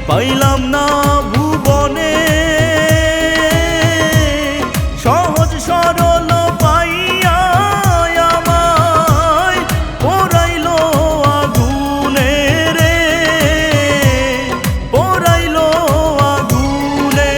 পাইলাম না ভুবনে সহজ সরল পাইয়া আমায় পোড়াইলো আগুনে রে, পোড়াইলো আগুনে।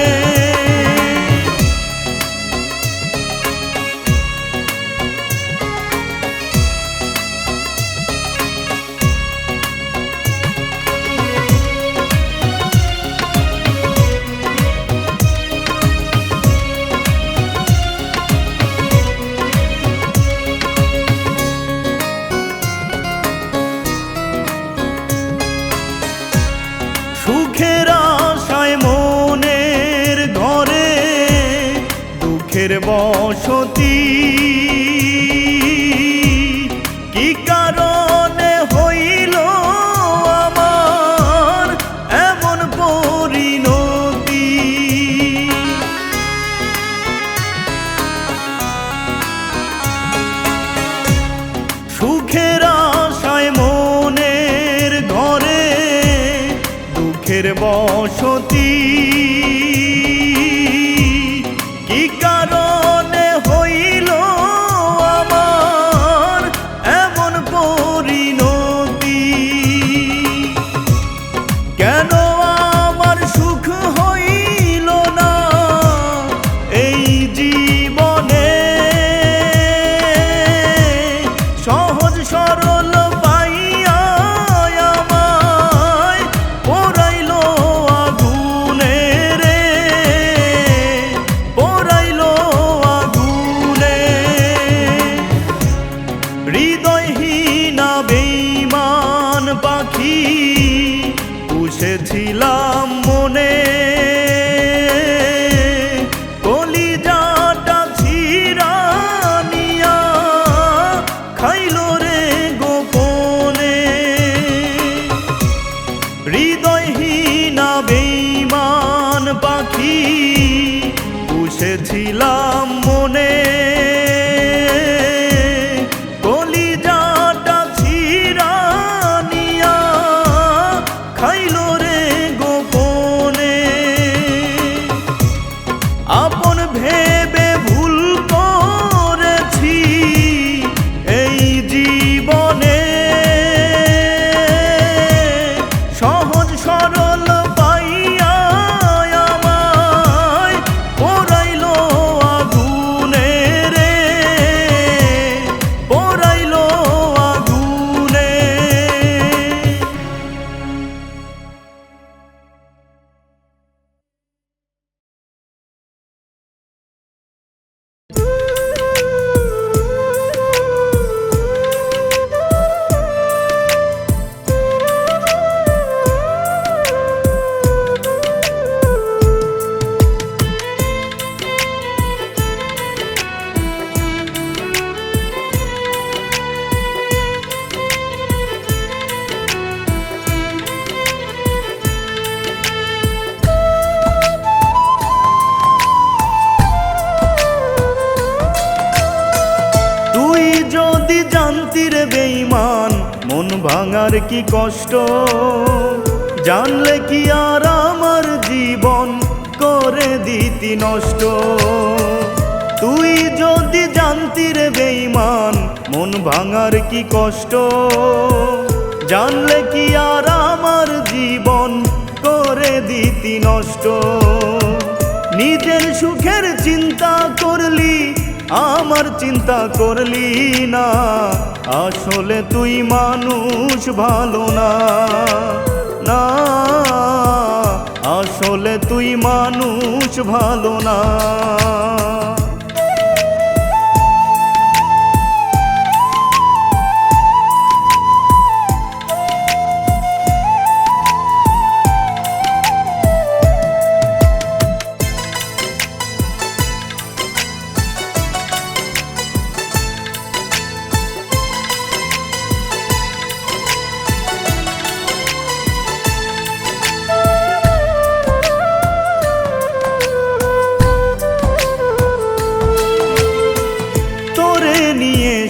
সুখের আশায় মনের ঘরে দুঃখের বসতি, কি কারণে হইল আমার এমন পরিণতি। সুখের আশায় মনের ঘরে দুঃখের বসতি, কি কারণে হইল আমার এমন পরিণতি। কেন আমার সুখ হইল না এই জীবনে, সহজ সরল পাইয়া আমায় পোড়াইলো আগুনে রে, পোড়াইলো আগুনে। হৃদয়হীনা বেঈমান পাখি পুষেছিলাম মনে, কলিজাটা ছিঁড়া নিয়া খাইলো রে গোপনে। হৃদয়হীনা বেঈমান পাখি পুষেছিলাম মনে, কলিজাটা ছিঁড়া নিয়া খাইলো রে গোপনে। আপন ভেবে ভুল করেছি এই জীবনে, সহজ সরল পাইয়া আমায় পোড়াইলো আগুনে রে, পোড়াইলো আগুনে। তুই যদি জানতি রে বেঈমান মন ভাঙার কি কষ্ট, জানলে কি আর আমার জীবন করে দিতি নষ্ট। তুই যদি জানতি রে বেঈমান মন ভাঙার কি কষ্ট, জানলে কি আর আমার জীবন করে দিতি নষ্ট। নিজের সুখের চিন্তা করলি, আমার চিন্তা করলি না, আসলে তুই মানুষ ভালো না, না আসলে তুই মানুষ ভালো না।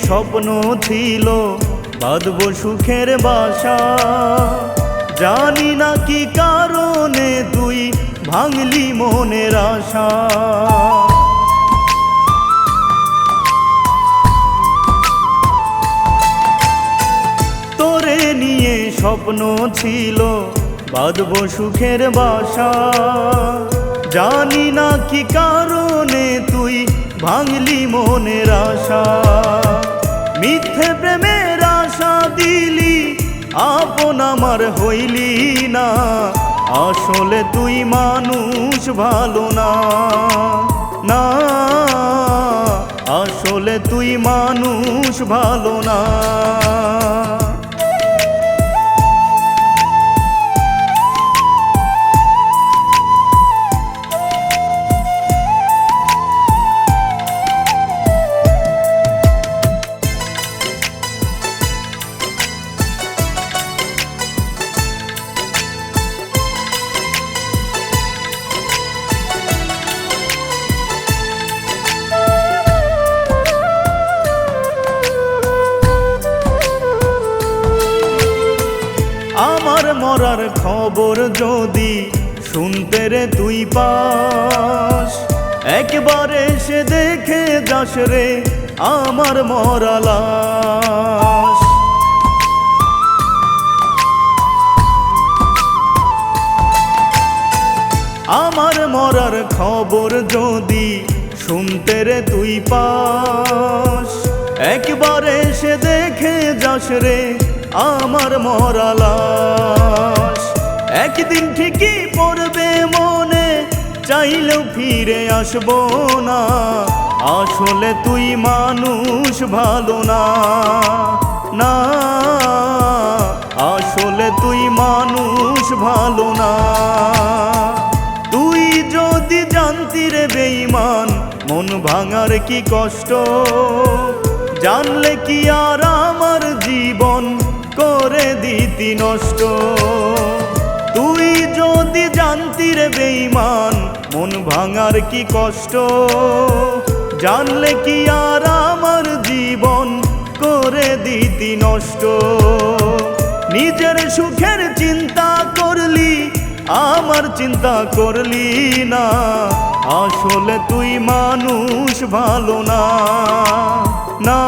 স্বপ্ন ছিল বাঁধব সুখের বাসা, জানি না কি কারণে তুই ভাঙলি মনের আশা। তোরে নিয়ে স্বপ্ন ছিল বাঁধব সুখের বাসা, জানি না কি কারণে তুই ভাঙলি মনের আশা। মিথ্যে প্রেমের আশা দিলি, আপন আমার হইলি না, আসলে তুই মানুষ ভালো না, না আসলে তুই মানুষ ভালো না। আমার মরার খবর যদি শুনতে রে তুই পাস, একবার এসে দেখে যাস রে আমার মরা লাশ। আমার মরার খবর যদি শুনতে রে তুই পাস, একবার এসে দেখে যাস রে আমার মরা লাশ। একদিন ঠিকই পড়বে মনে, চাইলেও ফিরে আসবো না, আসলে তুই মানুষ ভালো না, না আসলে তুই মানুষ ভালো না। তুই যদি জানতি রে বেঈমান মন ভাঙার কি কষ্ট, জানলে কি আর আমার জীবন করে দিতি নষ্ট। তুই যদি জানতি রে বেঈমান মন ভাঙার কি কষ্ট, জানলে কি আর আমার জীবন করে দিতি নষ্ট। নিজের সুখের চিন্তা করলি, আমার চিন্তা করলি না, আসলে তুই মানুষ ভালো না, না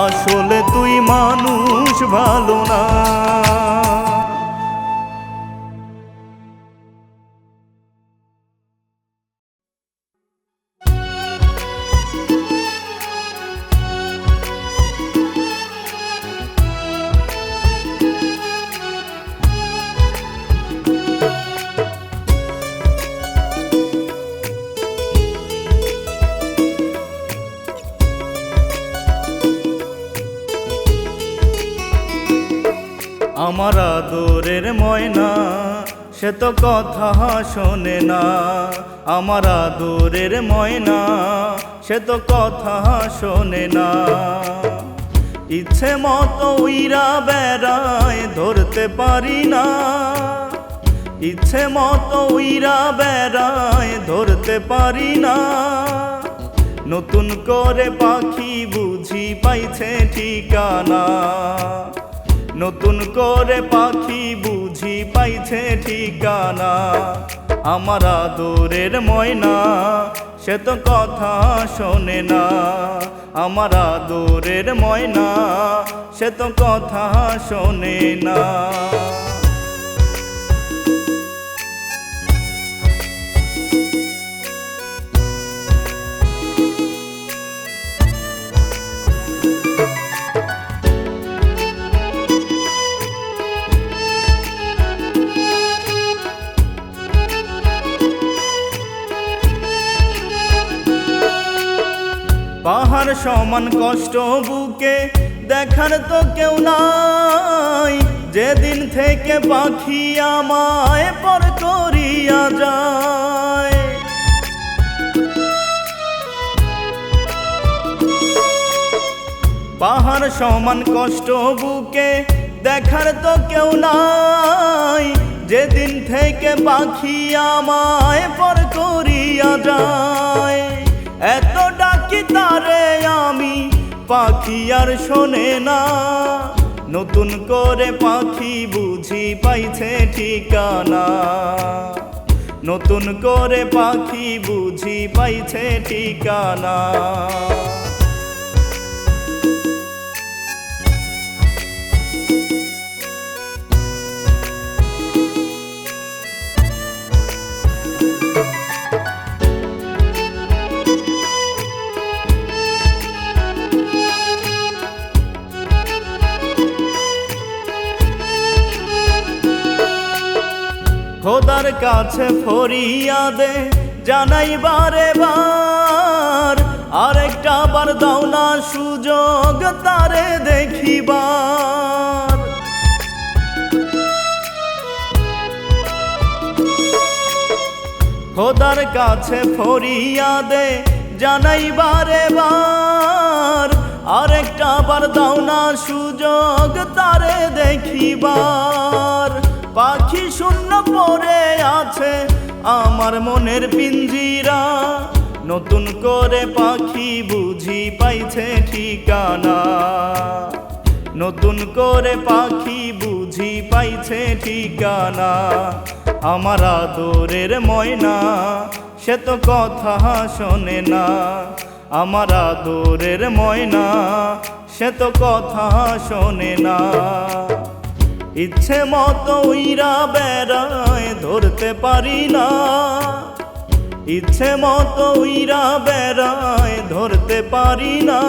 আসলে তুই মানুষ ভালো না। আমার আদরের ময়না সে তো কথা শোনে না, আমার আদরের ময়না সে তো কথা শোনে না। ইচ্ছে মতো উইরা বেড়ায় ধরতে পারি না, ইচ্ছে মতো উইরা বেড়ায় ধরতে পারি না। নতুন করে পাখি বুঝি পাইছে ঠিকানা, নতুন করে পাখি বুঝি পাইছে ঠিকানা। আমার আদরের ময়না সে তো কথা শোনে না, আমার আদরের ময়না সে তো কথা শোনে না। পাহাড় সমান কষ্ট বুকে দেখার তো কেউ নাই, যেদিন থেকে পাখি আমায় পর করিয়া যায়। পাহাড় সমান কষ্ট বুকে দেখার তো কেউ নাই, যেদিন থেকে পাখি আমায় পর করিয়া যায়। এত ডাকি তারে আমি পাখি আর শোনে না, নতুন করে পাখি বুঝি বুঝি পাইছে ঠিকানা, নতুন করে পাখি বুঝি পাইছে ঠিকানা। খোদার কাছে ফরিয়াদে জানাই বারে বার, আরেকটা বার দাও না সুযোগ তারে দেখিবার। খোদার কাছে ফরিয়াদে জানাই বারে বার, আরেকটা বার দাও না সুযোগ তারে দেখিবার। পাখি শূন্য পড়ে আছে আমার মনের পিঞ্জিরা, নতুন করে পাখি বুঝি পাইছে ঠিকানা, নতুন করে পাখি বুঝি পাইছে ঠিকানা। আমার আদরের ময়না সে তো কথা শোনে না, আমার আদরের ময়না সে তো কথা শোনে না। ইচ্ছে মতো উইরা বেড়ায় ধরতে পারি না, ইচ্ছে মতো উইরা বেড়ায় ধরতে পারি না।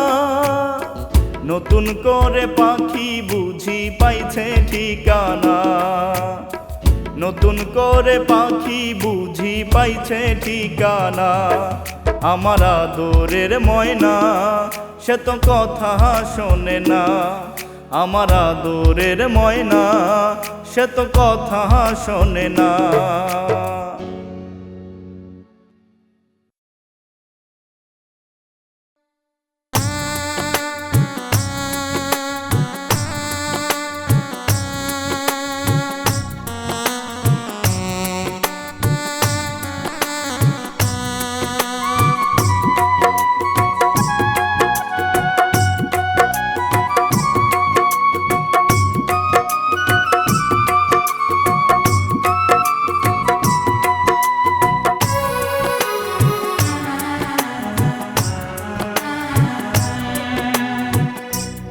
নতুন করে পাখি বুঝি পাইছে ঠিকানা, নতুন করে পাখি বুঝি পাইছে ঠিকানা। আমার আদরের ময়না সে তো কথা শোনে না, আমার আদরের ময়না সে তো কথা শোনে না।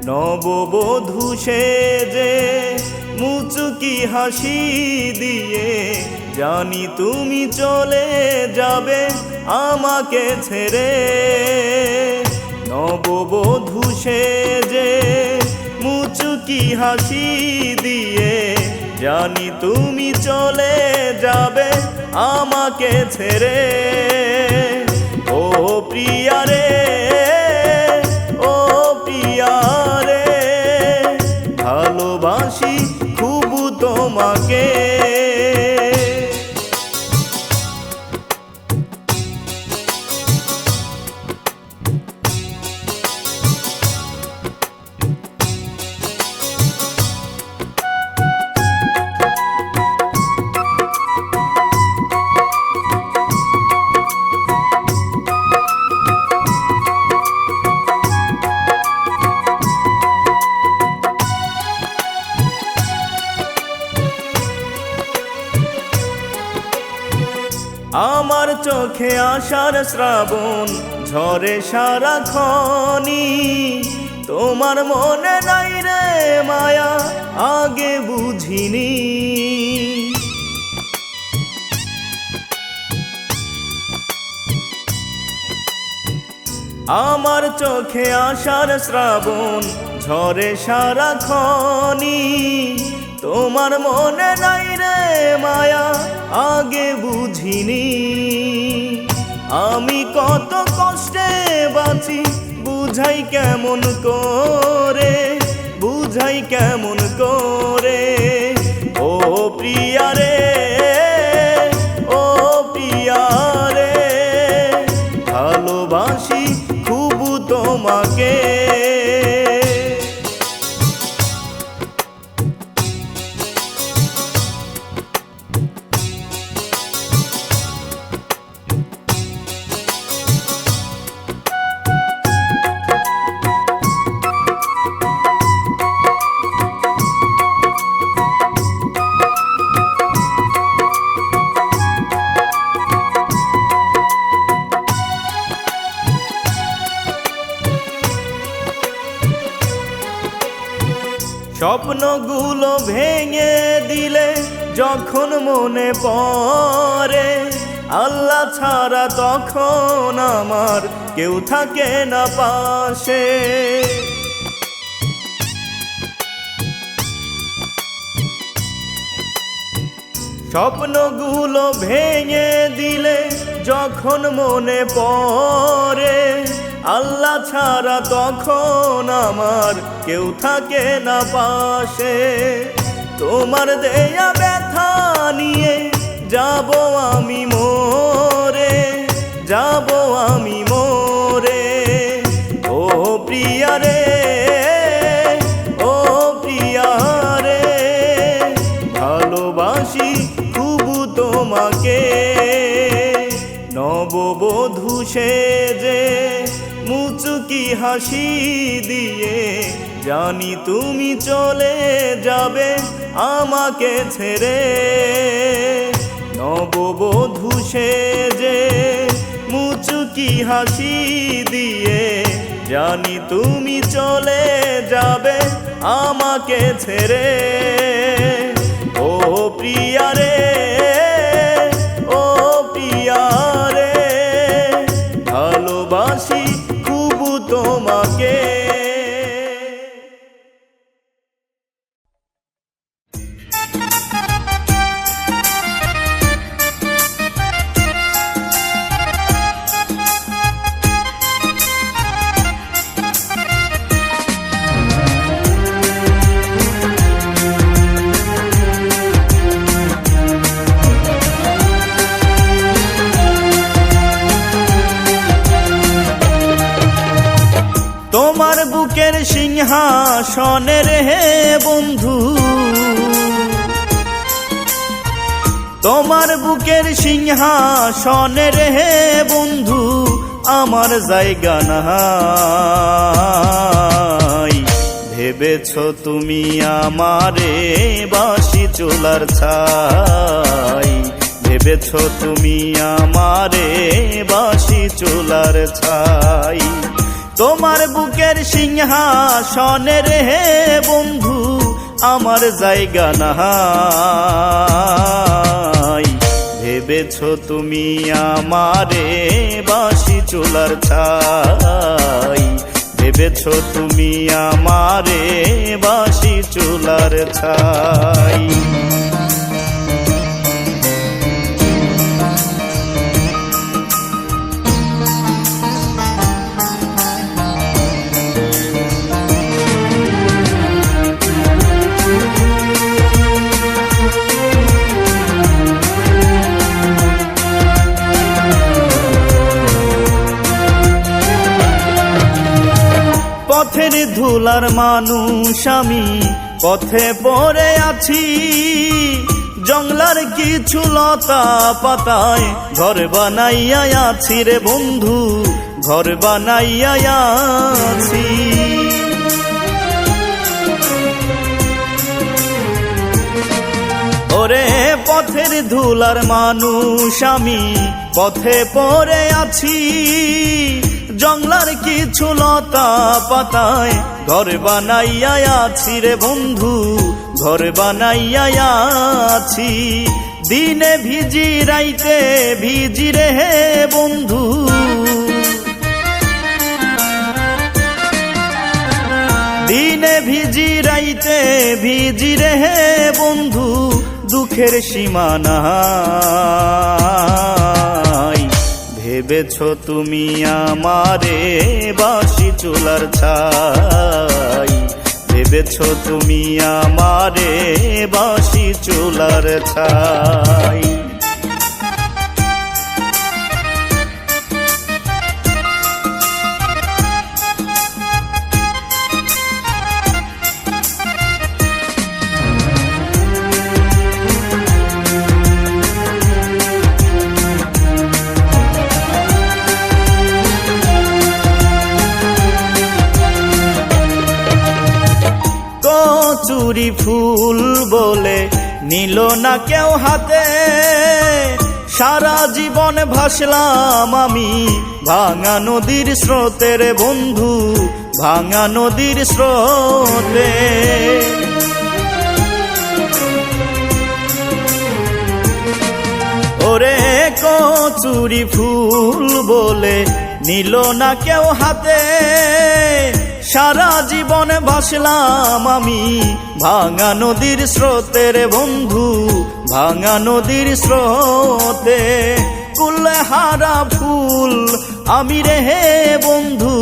নববধূ সেজে মুচকি হাসি দিয়ে জানি তুমি চলে যাবে আমাকে ছেড়ে। নববধূ সেজে মুচকি হাসি দিয়ে জানি তুমি চলে যাবে আমাকে ছেড়ে। ও প্রিয়া রে, ভালোবাসি খুব তোমাকে। আমার চোখে আশার শ্রাবণ ঝরে সারাক্ষণি, তোমার মনে নাই রে মায়া আগে বুঝিনি। আমার চোখে আশার শ্রাবণ ঝরে সারাক্ষণি, তোমার মনে নাই রে মায়া আগে বুঝিনি। আমি কত কষ্টে বাঁচি বুঝাই কেমন করে, বুঝাই কেমন করে। ও প্রিয়া রে, ও প্রিয়া রে, ভালোবাসি খুব তোমাকে। যখন মনে পড়ে আল্লাহ ছাড়া তখন আমার কেউ থাকে না পাশে। স্বপ্নগুলো ভেঙে দিলে যখন মনে পড়ে আল্লাহ ছাড়া তখন আমার কেউ থাকে না পাশে। তোমার দেয়া ব্যথা নিয়ে যাব আমি মরে, যাব আমি মরে। ও প্রিয়া রে, ও প্রিয়া রে, ভালোবাসি খুব তোমাকে। নববধূ সেজে মুচকি হাসি দিয়ে জানি তুমি চলে যাবে আমাকে ছেড়ে। নববধূ সেজে মুচকি হাসি দিয়ে জানি তুমি চলে যাবে আমাকে ছেড়ে। ও প্রিয়া রে, ও প্রিয়া রে, ভালোবাসি খুব তোমাকে। তোমার বুকের সিংহাসনের হে বন্ধু, তোমার বুকের সিংহাসনের হে বন্ধু আমার জায়গা নাই। ভেবেছ তুমি আমারে বাঁশি চুলার ছাই, ভেবেছ তুমি আমারে বাঁশি চুলার ছাই। তোমার বুকের সিংহাসনের হে বন্ধু আমার জায়গা নাই। ভেবেছ তুমি আমারে বাঁশি চুলার ছাই, ভেবেছ তুমি আমারে বাঁশি চুলার ছাই। পথের ধুলার মানুষ আমি, পথে পড়ে আছি। জংলার কিছু লতা পাতায় ঘর বানাইয়া আছি রে বন্ধু, ঘর বানাইয়া আছি। ওরে পথের ধুলার মানুষ আমি, পথে পড়ে আছি। জংলার কিছু লতা পাতায় ঘর বানাইয়া আছি রে বন্ধু, ঘর বানাইয়া আছি। দিনে ভিজি রাইতে ভিজি রে হে বন্ধু, দিনে ভিজি রাইতে ভিজি রে হে বন্ধু, দুঃখের সীমা নাই। ভেবেছ তুমি আমারে বাঁশি চুলার ছাই, ভেবেছ তুমি আমারে বাঁশি চুলার ছাই। কচুরি ফুল বলে নিল না কেউ হাতে, সারা জীবন ভাসলাম আমি ভাঙা নদীর স্রোতে রে বন্ধু, ভাঙা নদীর স্রোতে। ওরে কচুরি ফুল বলে নিল না কেউ হাতে, সারা জীবন ভাসলাম আমি ভাঙা নদীর স্রোতের বন্ধু, ভাঙা নদীর স্রোতে। কুলহারা ফুল আমি রে হে বন্ধু,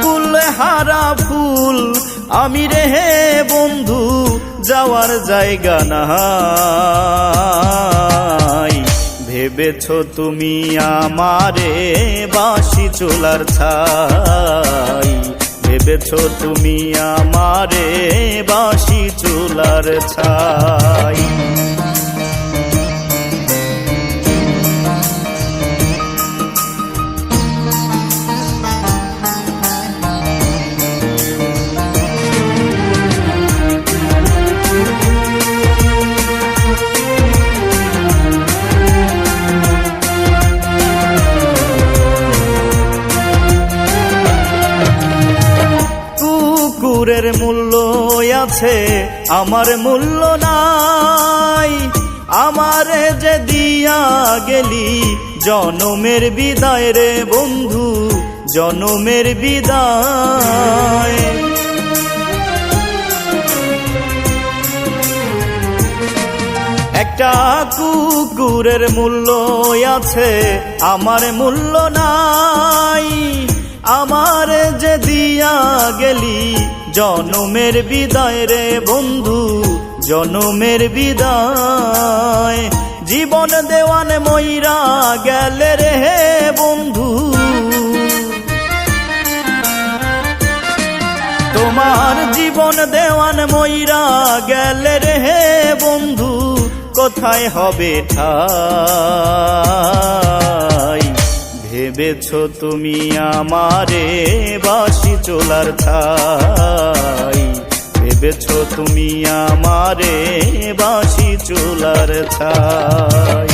কুলহারা ফুল আমি রে হে বন্ধু, যাওয়ার জায়গা নাই। ভেবেছো তুমি আমারে বাঁশি চুলার ছাই, ভেবেছো তুমি আমারে বাঁশি চুলার ছাই। কুকুরের মূল্য আছে আমার মূল্য নাই, আমারে যে দিয়া গেলি জনমের বিদায় রে বন্ধু, জনমের বিদায়। একটা কুকুরের মূল্য আছে আমার মূল্য নাই, আমার যে দিয়া গেলি জনমের বিদায় রে বন্ধু, জনমের বিদায়। জীবন দেওয়ান মইরা গেলে রে বন্ধু, তোমার জীবন দেওয়ান মইরা গেলে রে বন্ধু, কোথায় হবে ঠাই। ভেবেছো তুমি আমারে বাঁশি চুলার ছাই, ভেবেছো তুমি আমারে বাঁশি চুলার ছাই।